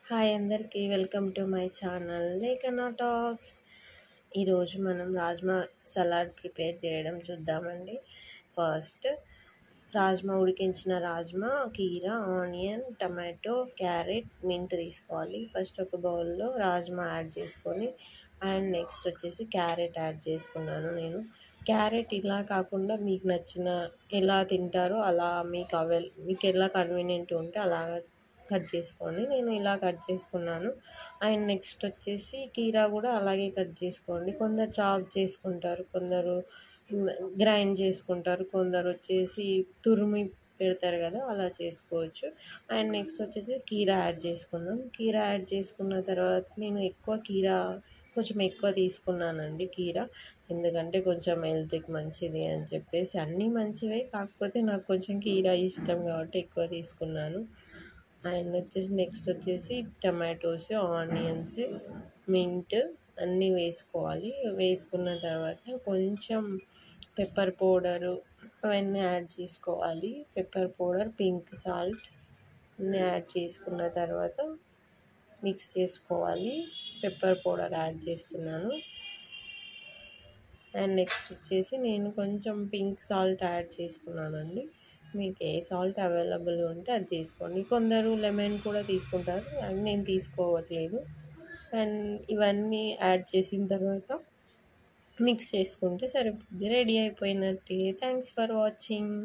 Hi అందరికీ welcome to my channel Lekhana talks. ఈరోజు మనం రాజ్మా సలాడ్ ప్రిపేర్ చేయడం చూద్దామండి. ఫస్ట్ ఉడికించిన రాజ్మా, కీరా, ఆనియన్, టమాటో, క్యారెట్, మింట్ తీసుకోవాలి. ఫస్ట్ ఒక బౌల్లో రాజ్మా యాడ్ చేసుకొని అండ్ నెక్స్ట్ వచ్చేసి క్యారెట్ యాడ్ చేసుకున్నాను. నేను క్యారెట్ ఇలా కాకుండా మీకు నచ్చిన ఎలా తింటారో అలా మీకు ఎలా కన్వీనియంట్ ఉంటే అలా కట్ చేసుకోండి. నేను ఇలా కట్ చేసుకున్నాను. అండ్ నెక్స్ట్ వచ్చేసి కీరా కూడా అలాగే కట్ చేసుకోండి. కొందరు చాప్ చేసుకుంటారు, కొందరు గ్రైండ్ చేసుకుంటారు, కొందరు వచ్చేసి తురిమి పెడతారు కదా, అలా చేసుకోవచ్చు. అండ్ నెక్స్ట్ వచ్చేసి కీరా యాడ్ చేసుకుందాం. కీరా యాడ్ చేసుకున్న తర్వాత నేను కొంచెం ఎక్కువ తీసుకున్నానండి కీరా, ఎందుకంటే కొంచెం హెల్త్కి మంచిది అని చెప్పేసి. అన్నీ మంచివే, కాకపోతే నాకు కొంచెం కీరా ఇష్టం కాబట్టి ఎక్కువ తీసుకున్నాను. అండ్ నెక్స్ట్ వచ్చేసి టమాటోస్, ఆనియన్స్, మింట్ అన్నీ వేసుకోవాలి. వేసుకున్న తర్వాత కొంచెం పెప్పర్ పౌడరు అవన్నీ యాడ్ చేసుకోవాలి. పెప్పర్ పౌడర్, పింక్ సాల్ట్ అన్నీ యాడ్ చేసుకున్న తర్వాత మిక్స్ చేసుకోవాలి. పెప్పర్ పౌడర్ యాడ్ చేస్తున్నాను. అండ్ నెక్స్ట్ వచ్చేసి నేను కొంచెం పింక్ సాల్ట్ యాడ్ చేసుకున్నానండి. మీకు ఏ సాల్ట్ అవైలబుల్ ఉంటే అది తీసుకోండి. కొందరు లెమన్ కూడా తీసుకుంటారు, అది నేను తీసుకోవట్లేదు. అండ్ ఇవన్నీ యాడ్ చేసిన తర్వాత మిక్స్ చేసుకుంటే సరిపోద్ది, రెడీ అయిపోయినట్టే. Thanks for watching.